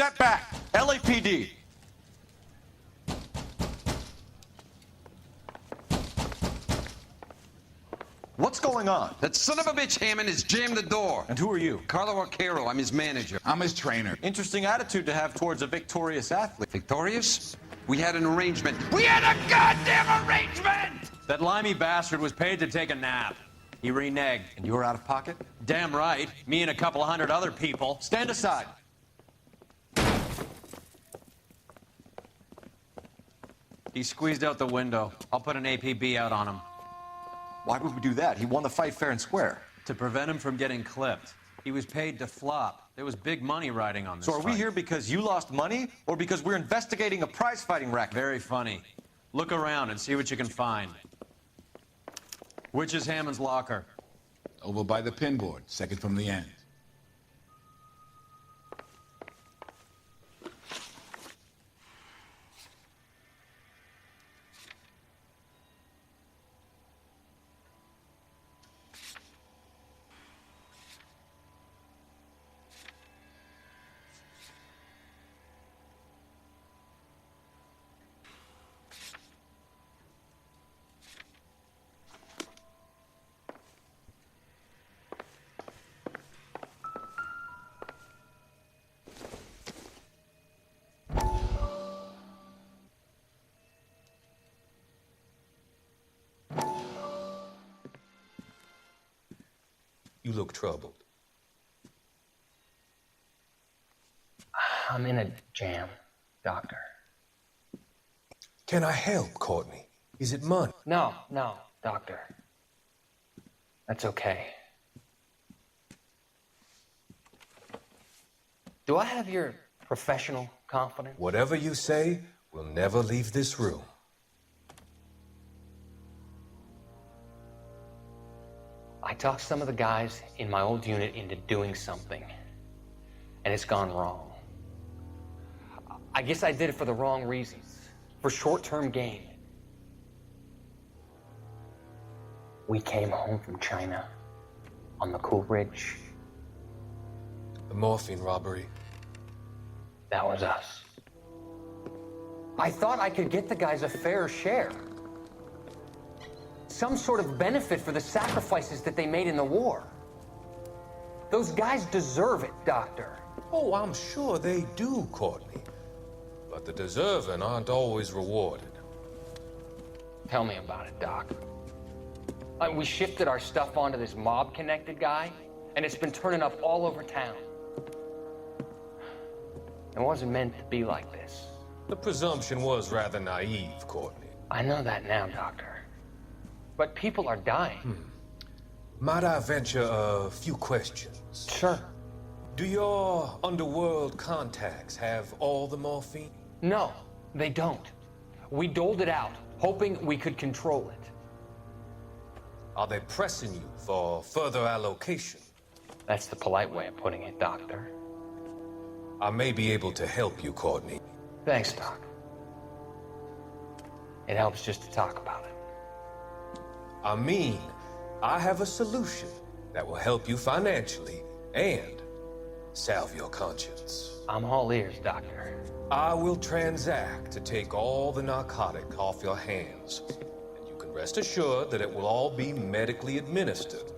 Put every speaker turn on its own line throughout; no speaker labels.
Step back! LAPD! What's going on?
That son of a bitch Hammond has jammed the door.
And who are you?
Carlo Arcaro, I'm his manager.
I'm his trainer.
Interesting attitude to have towards a victorious athlete.
Victorious? We had an arrangement. We had a goddamn arrangement!
That limey bastard was paid to take a nap. He reneged.
And you were out of pocket?
Damn right. Me and a couple hundred other people.
Stand aside.
He squeezed out the window. I'll put an APB out on him.
Why would we do that? He won the fight fair and square.
To prevent him from getting clipped. He was paid to flop. There was big money riding on this
So are we
fight.
here because you lost money, or because we're investigating a prize-fighting racket?
Very funny. Look around and see what you can find. Which is Hammond's locker?
Over by the pinboard, second from the end.
You look troubled.
I'm in a jam, Doctor.
Can I help, Courtney? Is it money?
No, Doctor. That's okay. Do I have your professional confidence?
Whatever you say, we'll never leave this room.
I talked some of the guys in my old unit into doing something, and it's gone wrong. I guess I did it for the wrong reasons, for short-term gain. We came home from China on the Cool Ridge.
The morphine robbery.
That was us. I thought I could get the guys a fair share. Some sort of benefit for the sacrifices that they made in the war. Those guys deserve it, Doctor.
Oh, I'm sure they do, Courtney. But the deserving aren't always rewarded.
Tell me about it, Doc. We shifted our stuff onto this mob-connected guy, and it's been turning up all over town. It wasn't meant to be like this.
The presumption was rather naive, Courtney.
I know that now, Doctor. But people are dying.
Might I venture a few questions?
Sure.
Do your underworld contacts have all the morphine?
No, they don't. We doled it out, hoping we could control it.
Are they pressing you for further allocation?
That's the polite way of putting it, Doctor.
I may be able to help you, Courtney.
Thanks, Doc. It helps just to talk about it.
I mean, I have a solution that will help you financially and salve your conscience.
I'm all ears, Doctor.
I will transact to take all the narcotic off your hands, and you can rest assured that it will all be medically administered.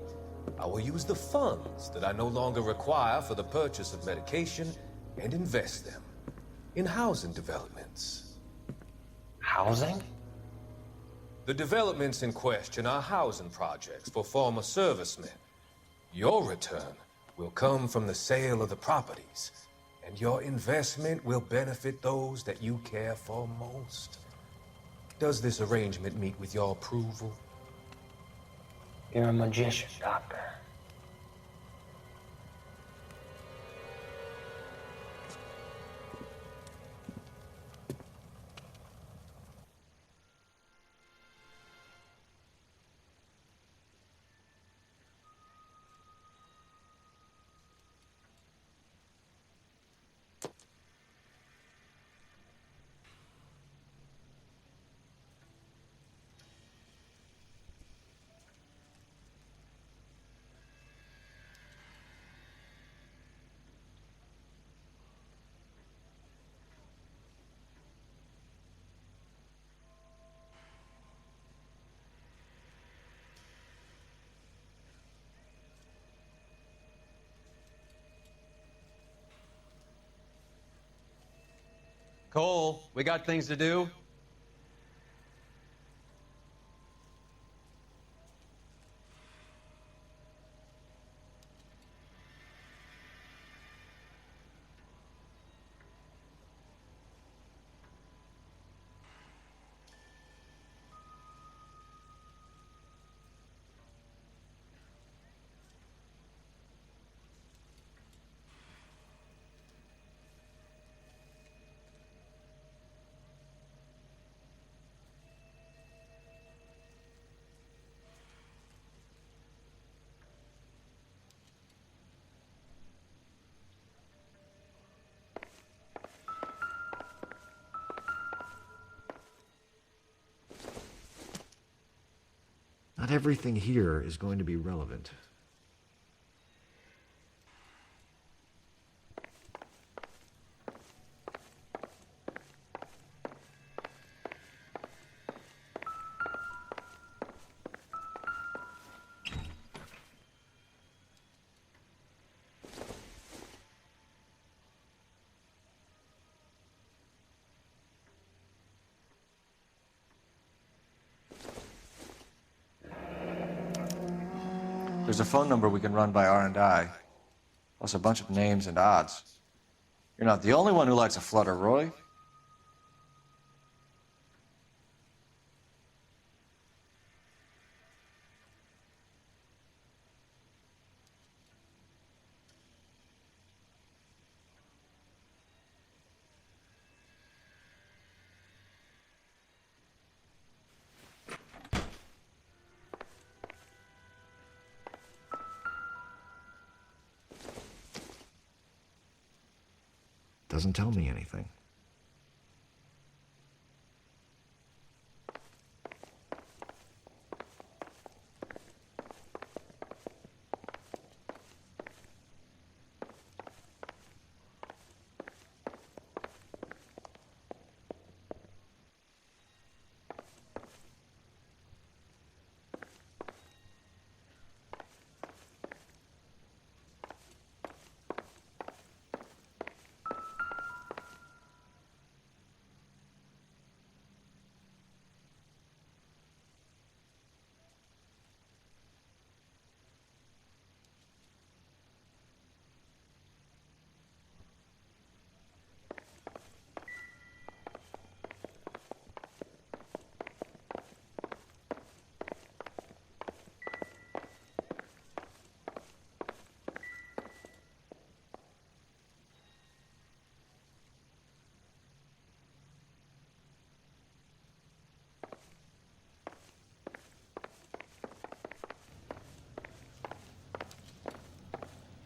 I will use the funds that I no longer require for the purchase of medication and invest them in housing developments.
Housing?
The developments in question are housing projects for former servicemen. Your return will come from the sale of the properties, and your investment will benefit those that you care for most. Does this arrangement meet with your approval?
You're a magician, Doctor.
Cole, we got things to do.
Not everything here is going to be relevant.
There's a phone number we can run by R&I, plus a bunch of names and odds. You're not the only one who likes a flutter, Roy.
Doesn't tell me anything.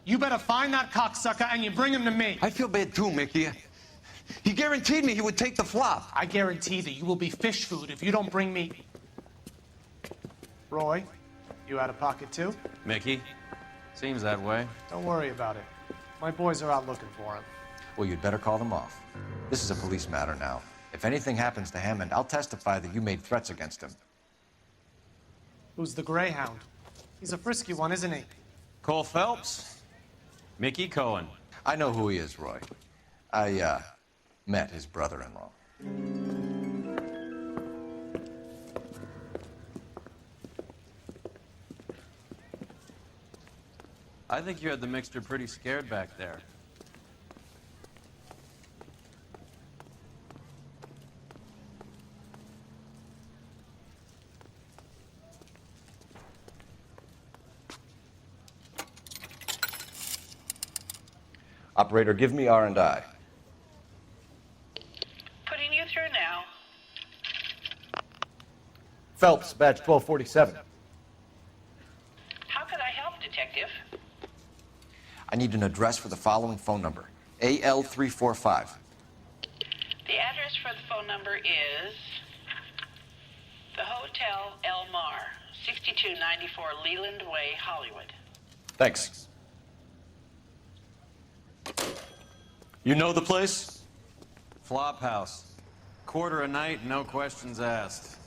You better find that cocksucker and you bring him to me.
I feel bad too, Mickey. He guaranteed me he would take the flop.
I guarantee that you will be fish food if you don't bring me... Roy, you out of pocket too?
Mickey, seems that way.
Don't worry about it. My boys are out looking for him.
Well, you'd better call them off. This is a police matter now. If anything happens to Hammond, I'll testify that you made threats against him.
Who's the Greyhound? He's a frisky one, isn't he?
Cole Phelps, Mickey Cohen.
I know who he is, Roy. I, met his brother-in-law.
I think you had the mixture pretty scared back there.
Operator, give me R&I.
Putting you through now.
Phelps, badge 1247.
How could I help, Detective?
I need an address for the following phone number. AL345.
The address for the phone number is the Hotel El Mar, 6294 Leland Way, Hollywood.
Thanks.
You know the place? Flop house. Quarter a night, no questions asked.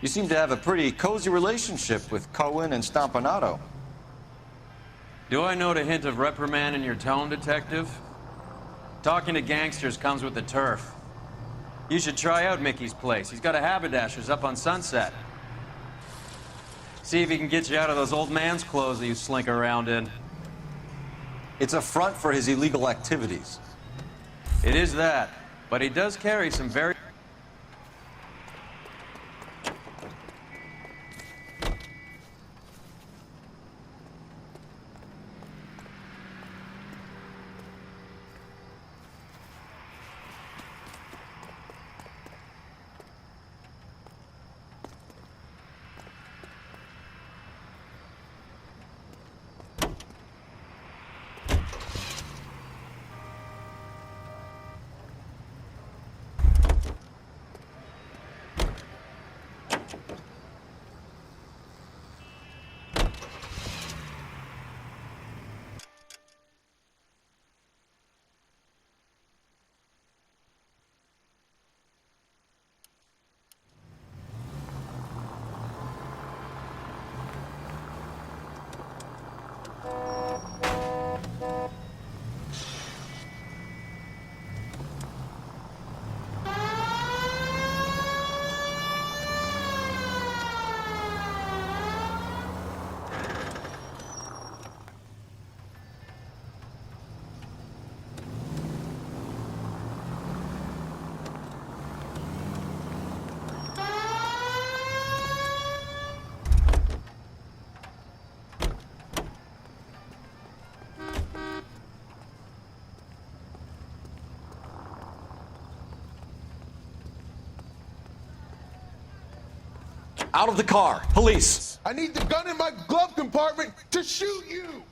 You seem to have a pretty cozy relationship with Cohen and Stompanato.
Do I note a hint of reprimand in your tone, Detective? Talking to gangsters comes with the turf. You should try out Mickey's place. He's got a haberdasher's up on Sunset. See if he can get you out of those old man's clothes that you slink around in.
It's a front for his illegal activities.
It is that, but he does carry some very...
Out of the car! Police!
I need the gun in my glove compartment to shoot you!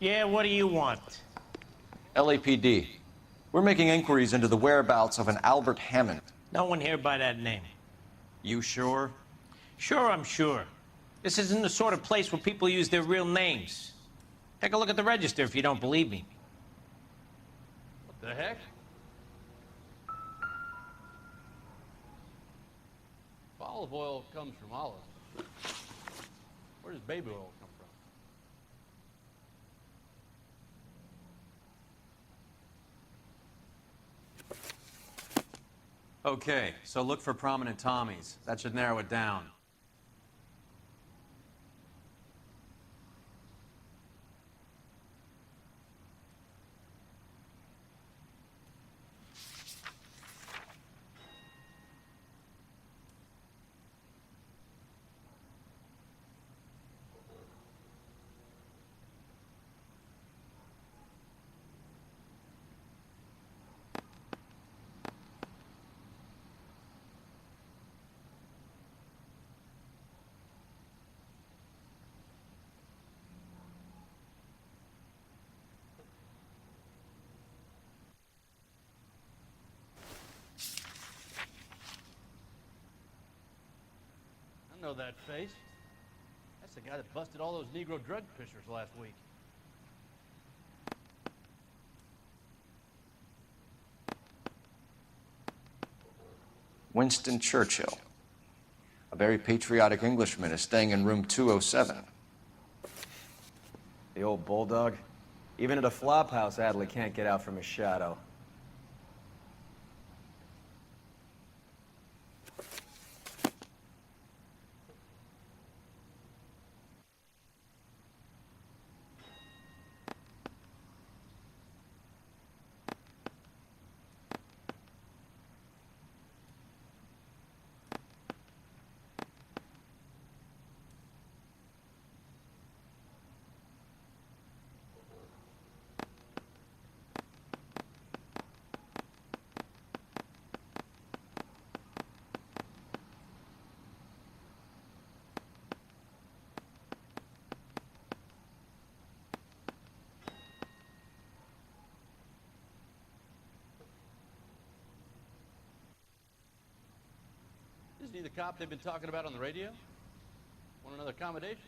Yeah, what do you want?
LAPD. We're making inquiries into the whereabouts of an Albert Hammond.
No one here by that name.
You sure?
Sure, I'm sure. This isn't the sort of place where people use their real names. Take a look at the register if you don't believe me.
What the heck?
Olive oil comes from olives. Where does baby oil come from?
Okay, so look for prominent Tommies. That should narrow it down.
know that face. That's the guy that busted all those Negro drug pushers last week.
Winston Churchill. A very patriotic Englishman is staying in room 207.
The old bulldog. Even at a flop house, Adley can't get out from his shadow.
Isn't he the cop they've been talking about on the radio? Want another accommodation?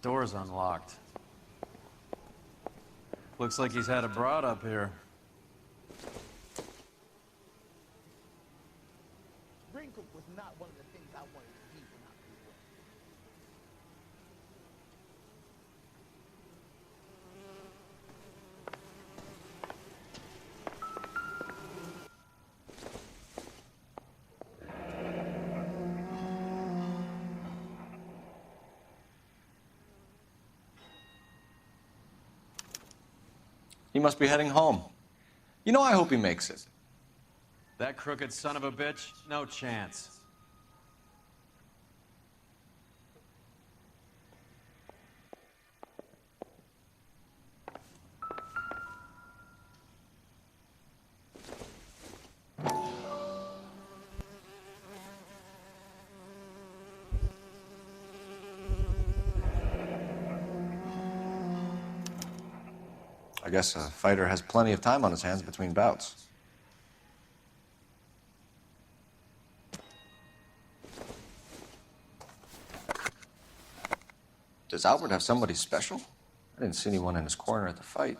Door's unlocked. Looks like he's had a broad up here.
Spring cook was not one of the things I wanted to be when I grew up.
He must be heading home. You know, I hope he makes it.
That crooked son of a bitch? No chance.
I guess a fighter has plenty of time on his hands between bouts. Does Albert have somebody special? I didn't see anyone in his corner at the fight.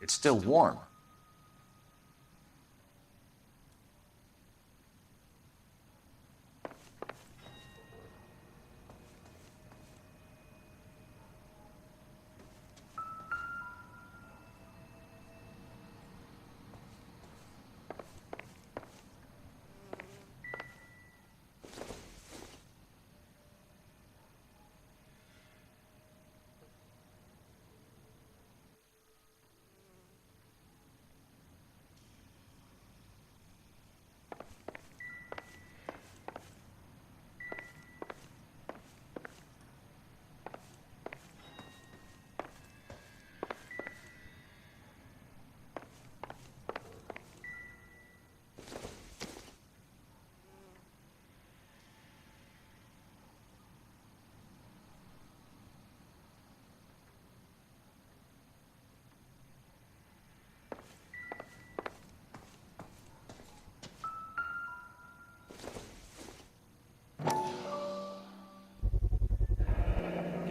It's still warm.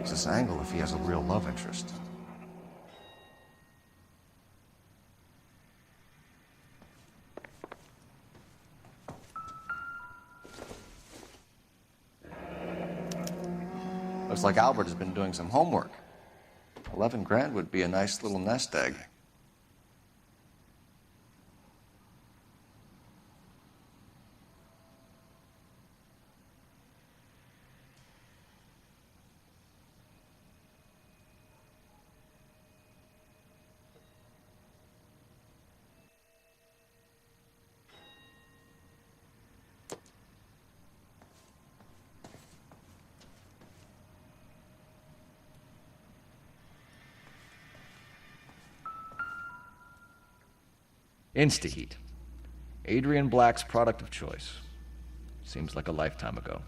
Gives us angle if he has a real love interest. Looks like Albert has been doing some homework. 11 grand would be a nice little nest egg.
Insta-heat. Adrian Black's product of choice. Seems like a lifetime ago.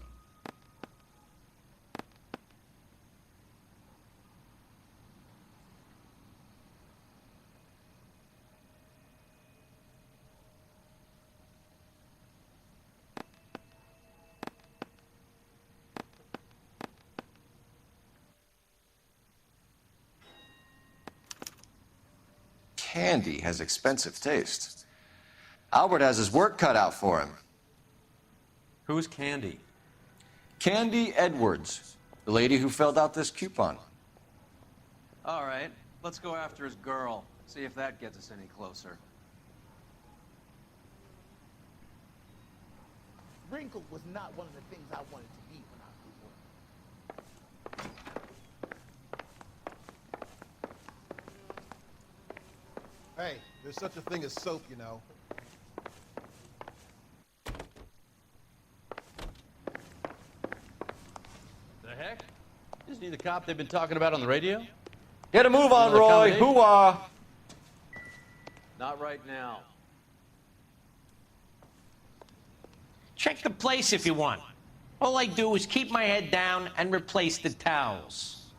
Candy has expensive taste. Albert has his work cut out for him.
Who's Candy?
Candy Edwards, the lady who filled out this coupon.
All right, let's go after his girl. See if that gets us any closer.
Wrinkle was not one of the things I wanted to be when I grew up.
Hey, there's such a thing as soap, you know.
The heck? Isn't he the cop they've been talking about on the radio?
Get a move on,
Another
Roy.
accommodation?
Hoo-ah.
Not right now.
Check the place if you want. All I do is keep my head down and replace the towels.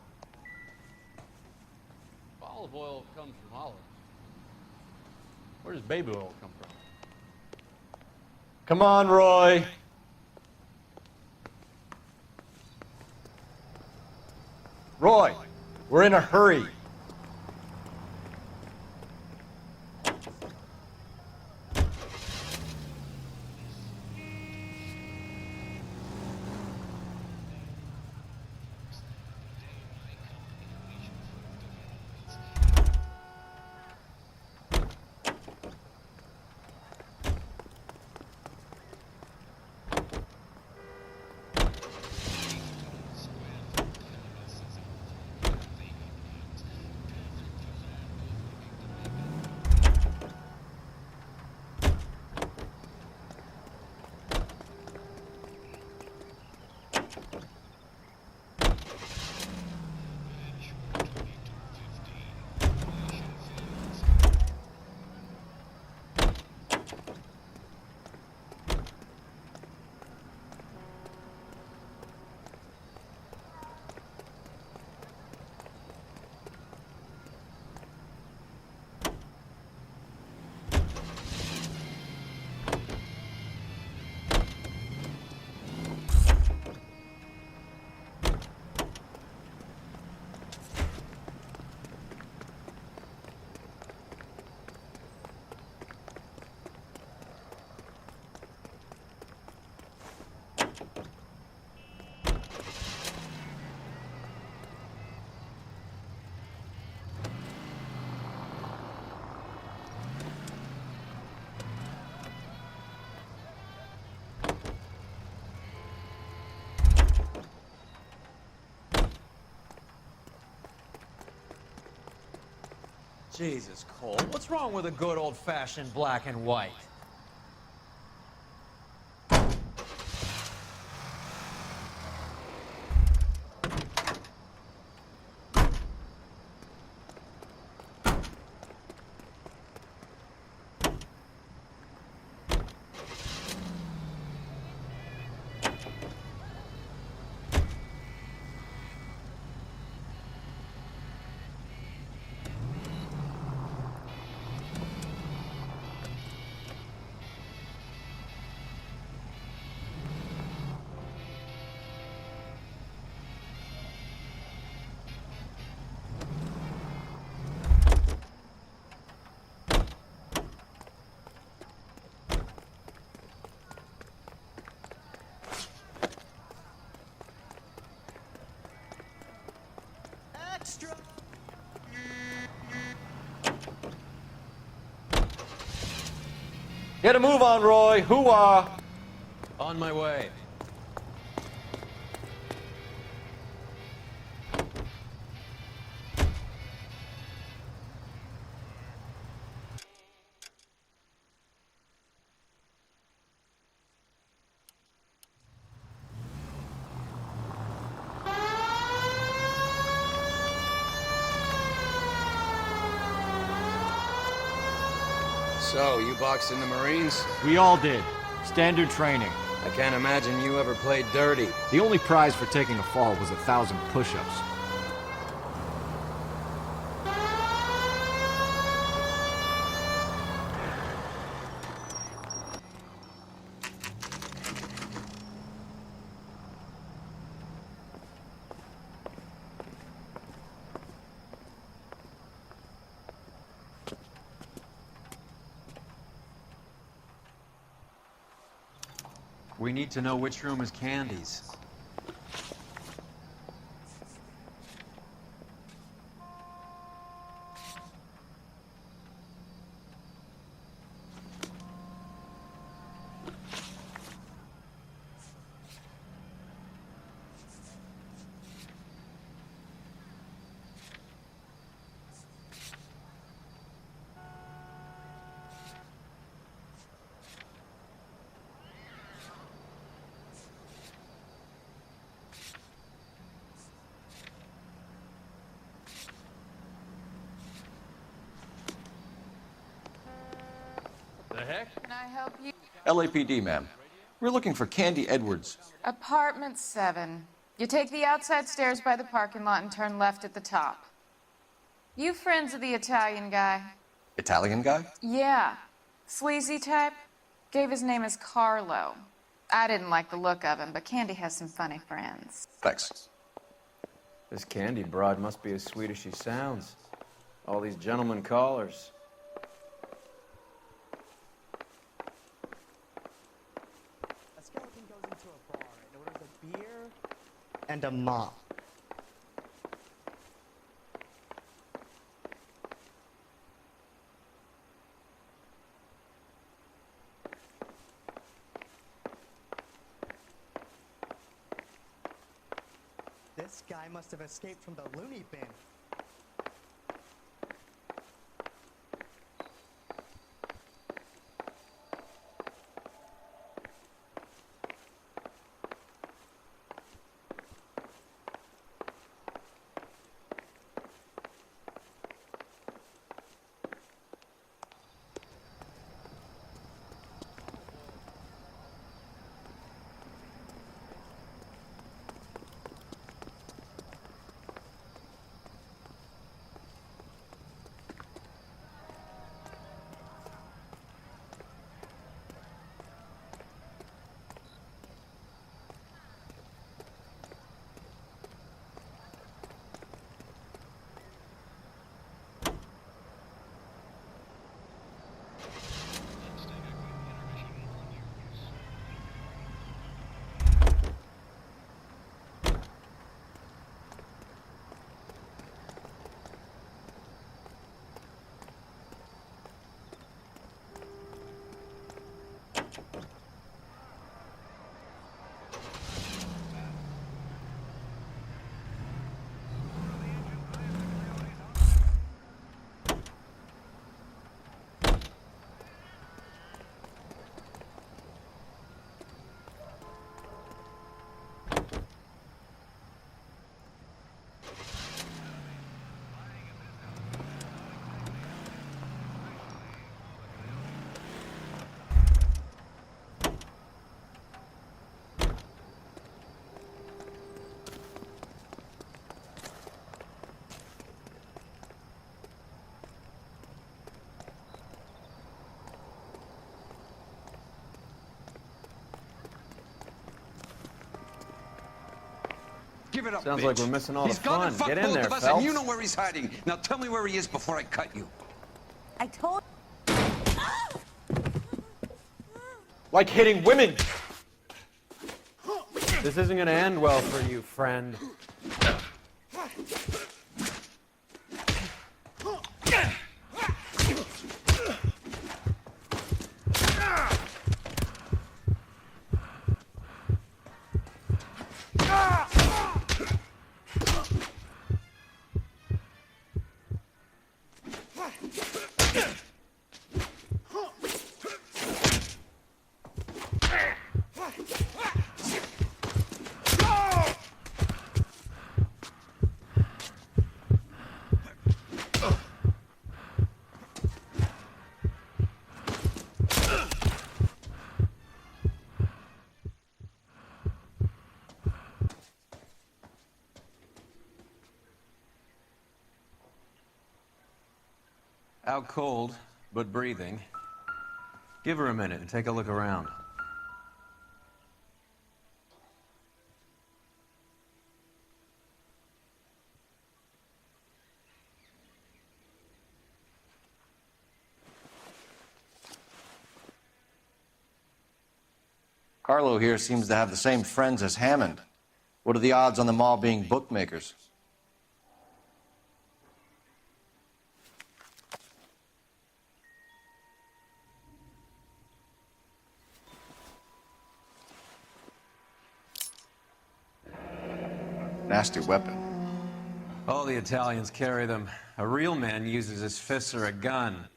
Olive oil comes from olives. Where does baby oil come from?
Come on, Roy. Roy, we're in a hurry.
Jesus, Cole, what's wrong with a good old-fashioned black and white?
Get a move on, Roy. Hoo-ah.
On my way.
So, you boxed in the Marines?
We all did. Standard training.
I can't imagine you ever played dirty.
The only prize for taking a fall was 1,000 push-ups.
We need to know which room is Candy's.
The heck?
Can I help you?
LAPD, ma'am. We're looking for Candy Edwards.
Apartment 7. You take the outside stairs by the parking lot and turn left at the top. You friends of the Italian guy?
Italian guy?
Yeah. Sleazy type? Gave his name as Carlo. I didn't like the look of him, but Candy has some funny friends.
Thanks.
This Candy broad must be as sweet as she sounds. All these gentlemen callers.
A skeleton goes into a bar and orders a beer and a mop. This guy must have escaped from the loony bin.
Give it up,
Sounds
bitch.
like we're missing all the
He's gone
fun.
and fucked
Get in
both
there,
of us,
Phelps.
and you know where he's hiding. Now tell me where he is before I cut you.
I told.
Like hitting women! This isn't gonna end well for you, friend.
Out cold, but breathing. Give her a minute and take a look around.
Carlo here seems to have the same friends as Hammond. What are the odds on them all being bookmakers? Nasty weapon.
All the Italians carry them. A real man uses his fists or a gun.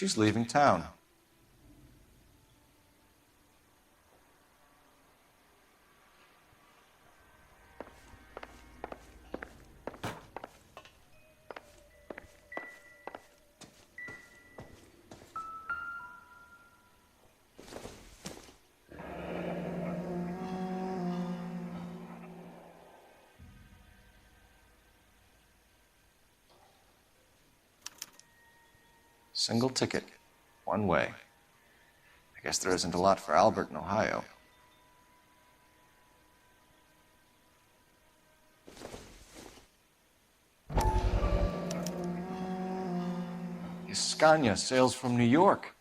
She's leaving town. Single ticket, one way. I guess there isn't a lot for Albert in Ohio. Scania sails from New York.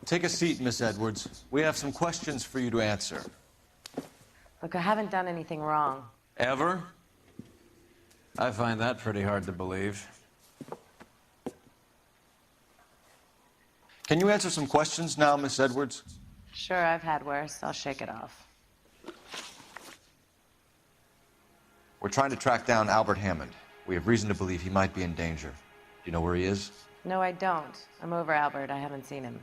Take a seat, Miss Edwards. We have some questions for you to answer.
Look, I haven't done anything wrong.
Ever? I find that pretty hard to believe.
Can you answer some questions now, Miss Edwards?
Sure, I've had worse. I'll shake it off.
We're trying to track down Albert Hammond. We have reason to believe he might be in danger. Do you know where he is?
No, I don't. I'm over Albert. I haven't seen him.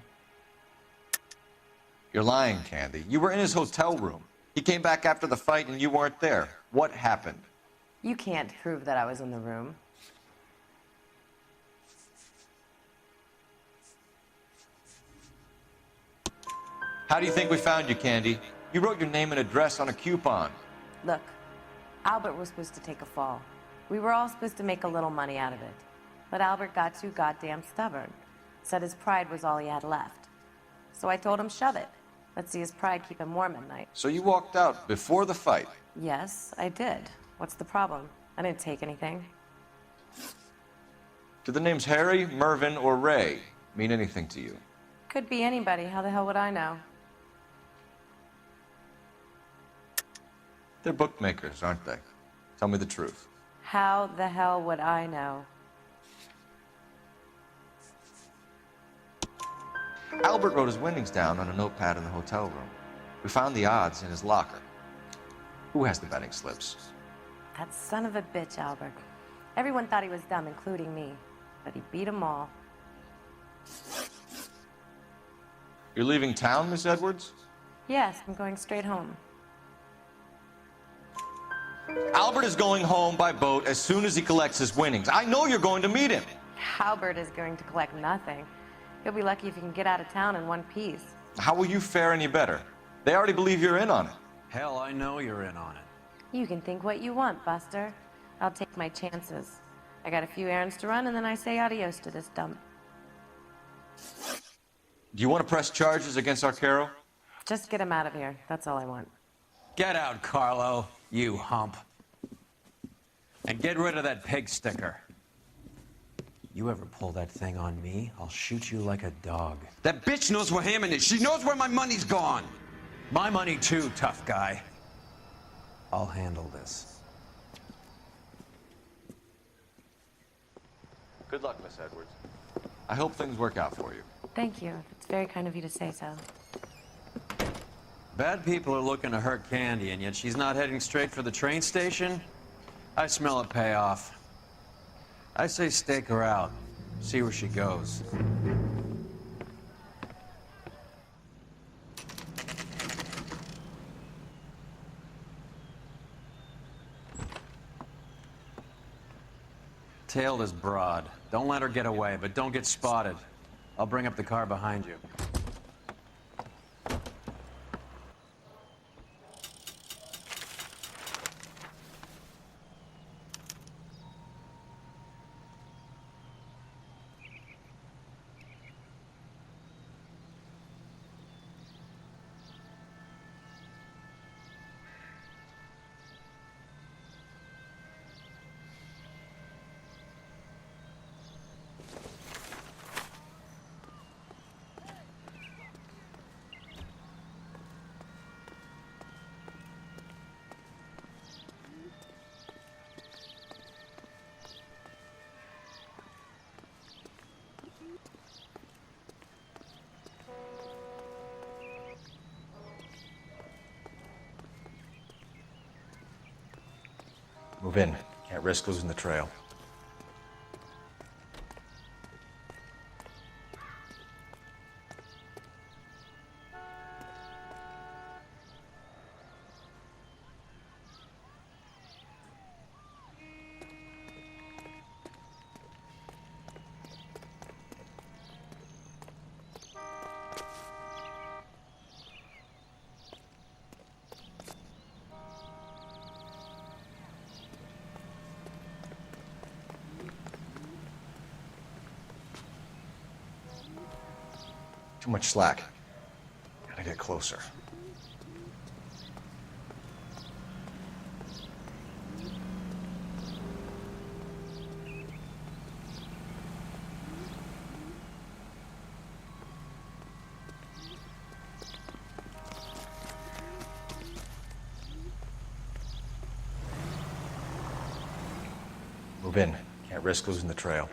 You're lying, Candy. You were in his hotel room. He came back after the fight and you weren't there. What happened?
You can't prove that I was in the room.
How do you think we found you, Candy? You wrote your name and address on a coupon.
Look, Albert was supposed to take a fall. We were all supposed to make a little money out of it. But Albert got too goddamn stubborn. Said his pride was all he had left. So I told him, shove it. Let's see his pride keep him warm at night.
So you walked out before the fight?
Yes, I did. What's the problem? I didn't take anything.
Do the names Harry, Mervyn, or Ray mean anything to you?
Could be anybody. How the hell would I know?
They're bookmakers, aren't they? Tell me the truth.
How the hell would I know?
Albert wrote his winnings down on a notepad in the hotel room. We found the odds in his locker. Who has the betting slips?
That son of a bitch, Albert. Everyone thought he was dumb, including me. But he beat them all.
You're leaving town, Miss Edwards?
Yes, I'm going straight home.
Albert is going home by boat as soon as he collects his winnings. I know you're going to meet him.
Albert is going to collect nothing. He'll be lucky if he can get out of town in one piece.
How will you fare any better? They already believe you're in on it.
Hell, I know you're in on it.
You can think what you want, Buster. I'll take my chances. I got a few errands to run, and then I say adios to this dump.
Do you want to press charges against Arcaro?
Just get him out of here. That's all I want.
Get out, Carlo, you hump. And get rid of that pig sticker. You ever pull that thing on me, I'll shoot you like a dog.
That bitch knows where Hammond is. She knows where my money's gone.
My money too, tough guy. I'll handle this.
Good luck, Miss Edwards. I hope things work out for you.
Thank you. It's very kind of you to say so.
Bad people are looking to hurt Candy, and yet she's not heading straight for the train station? I smell a payoff. I say stake her out. See where she goes. Tail this broad. Don't let her get away, but don't get spotted. I'll bring up the car behind you.
Move in. Can't risk losing the trail. Too much slack. Gotta get closer. Move in. Can't risk losing the trail.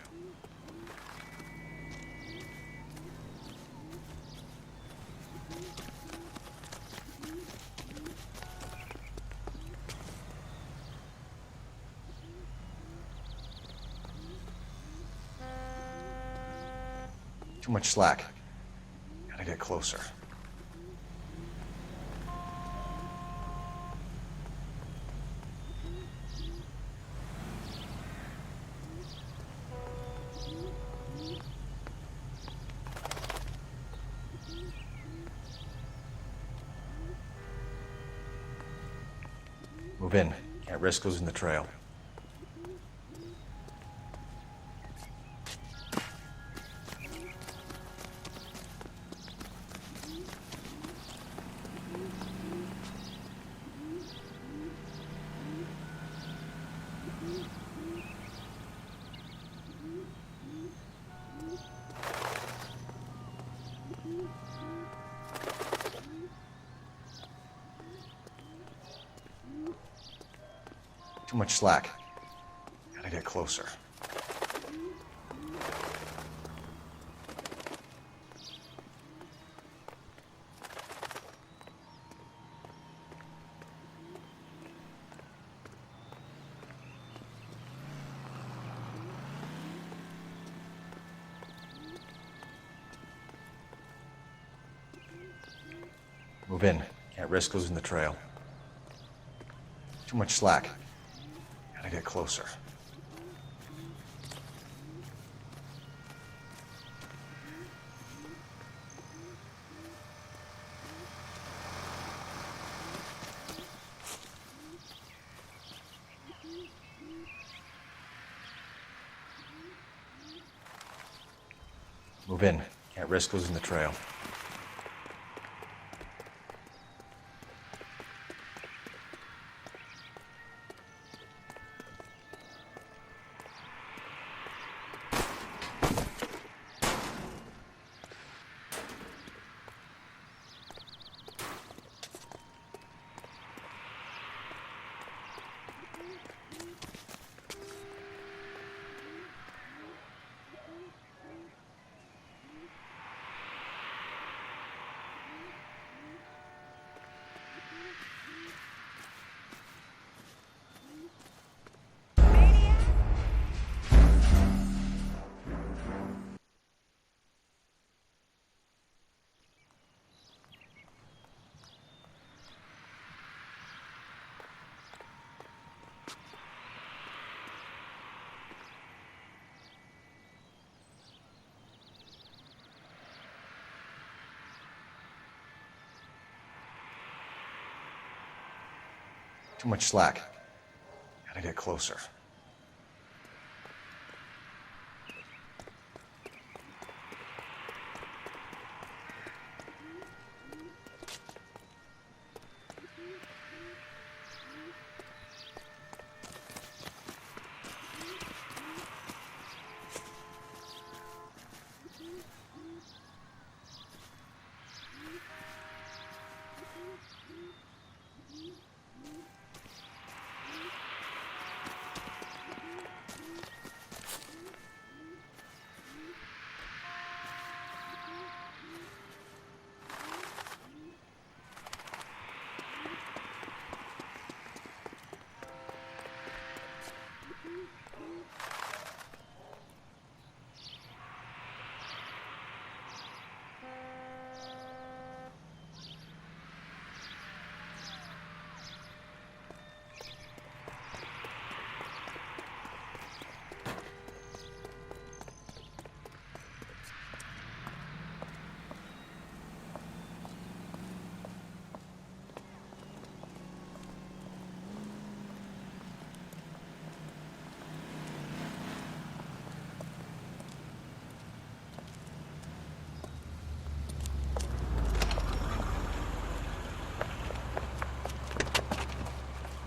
Too much slack. Gotta get closer. Move in. Can't risk losing the trail. Too much slack. Gotta get closer. Move in. Can't risk losing the trail. Too much slack. Gotta get closer. Move in. Can't risk losing the trail. Too much slack. Gotta get closer.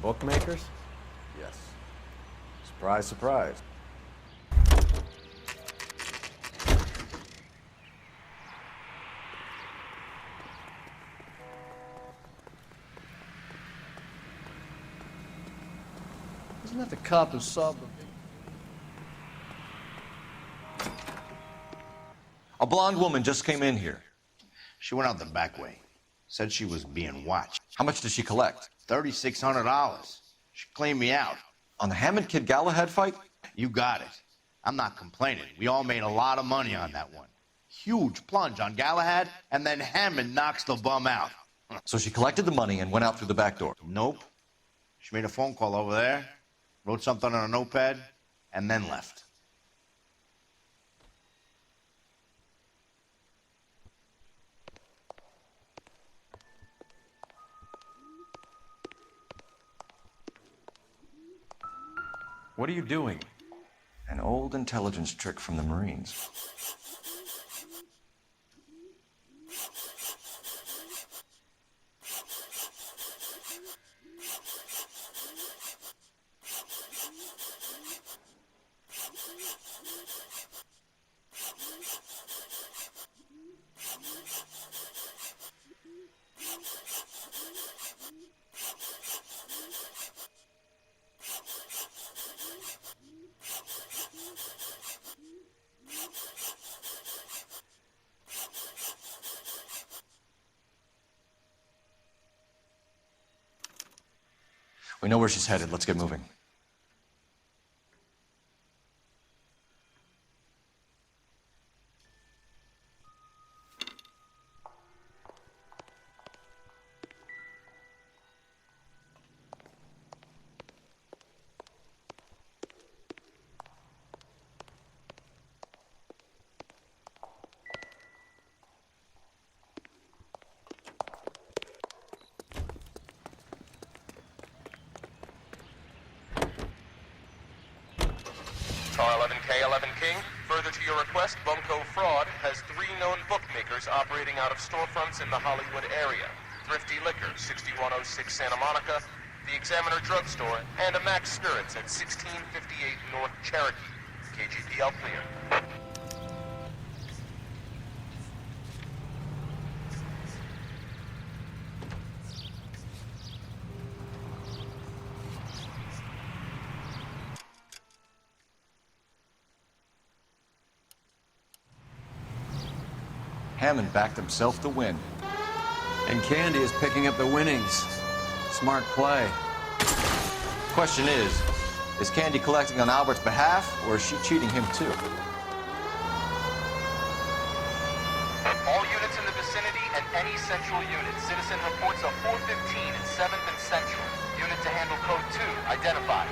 Bookmakers?
Yes. Surprise, surprise. Isn't that the cop who solved the...
A blonde woman just came in here.
She went out the back way. Said she was being watched.
How much did she collect?
$3,600. She cleaned me out.
On the Hammond Kid Galahad fight?
You got it. I'm not complaining. We all made a lot of money on that one. Huge plunge on Galahad, and then Hammond knocks the bum out.
So she collected the money and went out through the back door?
Nope. She made a phone call over there, wrote something on a notepad, and then left.
What are you doing?
An old intelligence trick from the Marines. We know where she's headed. Let's get moving.
Car 11K, 11 King. Further to your request, Bunko Fraud has 3 known bookmakers operating out of storefronts in the Hollywood area. Thrifty Liquor, 6106 Santa Monica, the Examiner Drugstore, and a Max Spirits at 1658 North Cherokee. KGPL clear.
Hammond backed himself to win.
And Candy is picking up the winnings. Smart play.
Question is Candy collecting on Albert's behalf, or is she cheating him too?
All units in the vicinity and any central unit. Citizen reports a 415 in 7th and Central. Unit to handle code 2, identified.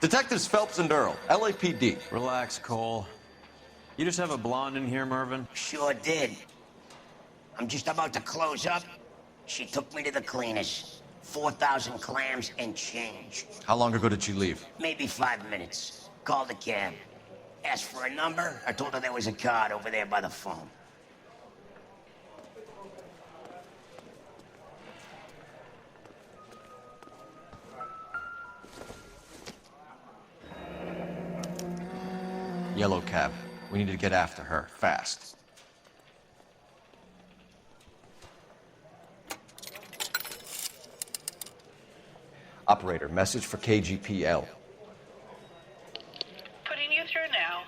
Detectives Phelps and Earl, LAPD.
Relax, Cole. You just have a blonde in here, Mervyn?
Sure did. I'm just about to close up. She took me to the cleaners. 4,000 clams and change.
How long ago did she leave?
Maybe 5 minutes. Called a cab. Asked for a number. I told her there was a card over there by the phone.
Yellow cab. We need to get after her, fast. Operator, message for KGPL.
Putting you through now.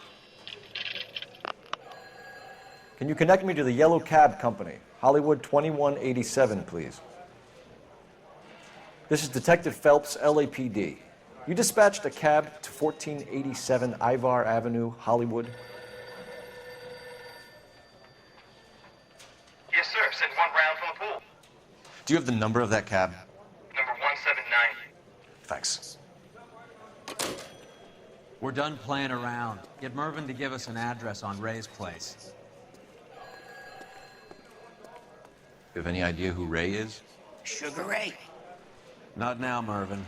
Can you connect me to the Yellow Cab Company, Hollywood 2187, please? This is Detective Phelps, LAPD. You dispatched a cab to 1487 Ivar Avenue, Hollywood.
Yes, sir. Send one round from the pool.
Do you have the number of that cab?
Number 179.
Thanks.
We're done playing around. Get Mervyn to give us an address on Ray's place.
You have any idea who Ray is?
Sugar Ray?
Not now, Mervyn.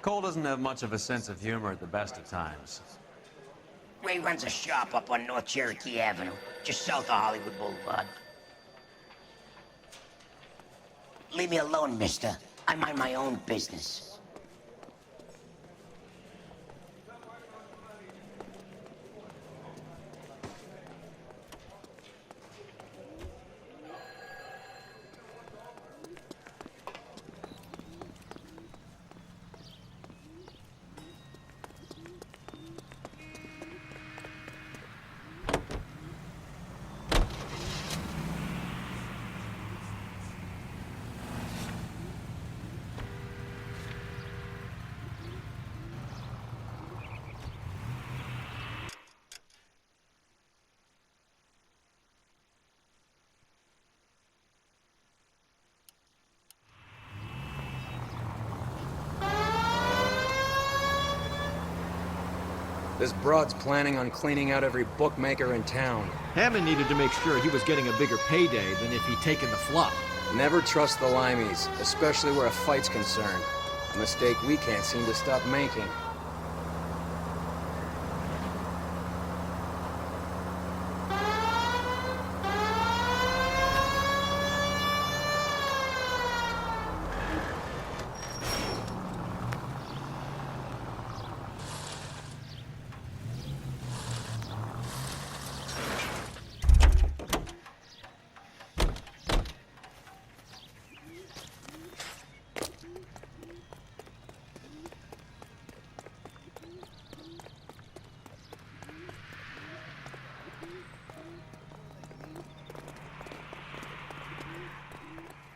Cole doesn't have much of a sense of humor at the best of times.
Ray runs a shop up on North Cherokee Avenue, just south of Hollywood Boulevard. Leave me alone, mister. I mind my own business.
This broad's planning on cleaning out every bookmaker in town.
Hammond needed to make sure he was getting a bigger payday than if he'd taken the flop.
Never trust the limeys, especially where a fight's concerned. A mistake we can't seem to stop making.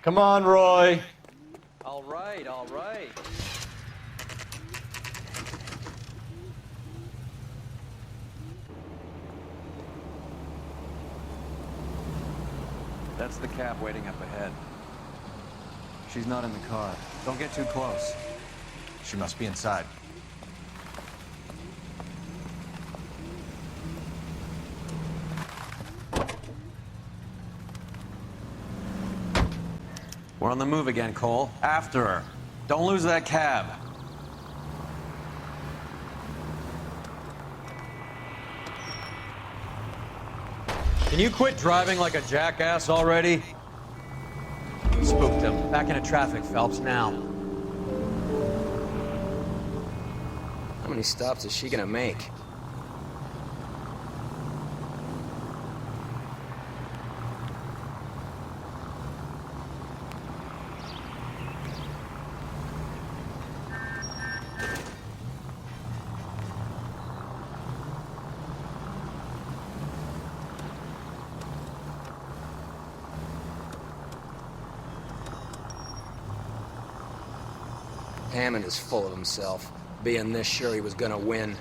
Come on, Roy.
All right, all right. That's the cab waiting up ahead. She's not in the car. Don't get too close.
She must be inside.
We're on the move again, Cole. After her. Don't lose that cab. Can you quit driving like a jackass already? Spooked him. Back into traffic, Phelps, now.
How many stops is she gonna make? Hammond is full of himself, being this sure he was gonna win.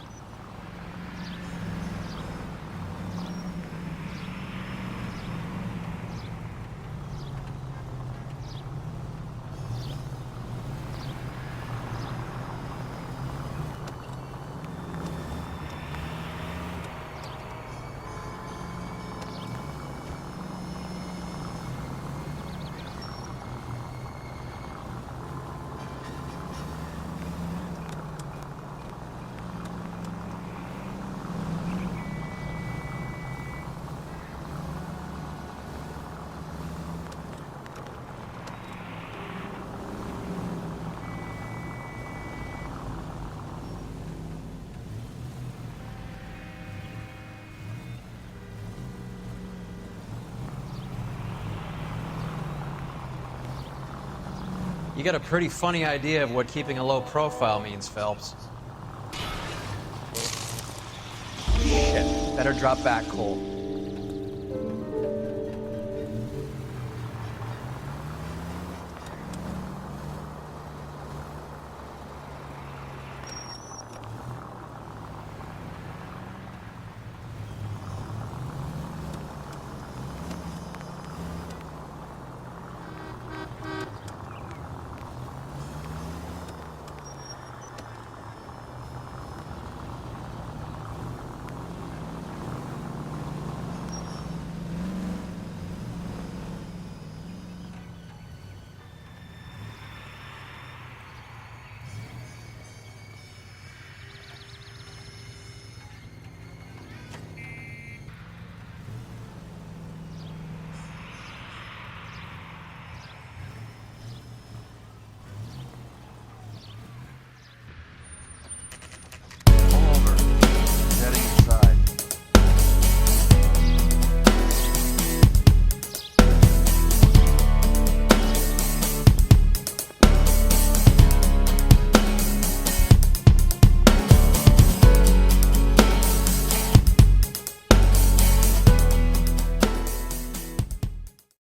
You got a pretty funny idea of what keeping a low profile means, Phelps.
Shit. Better drop back, Cole.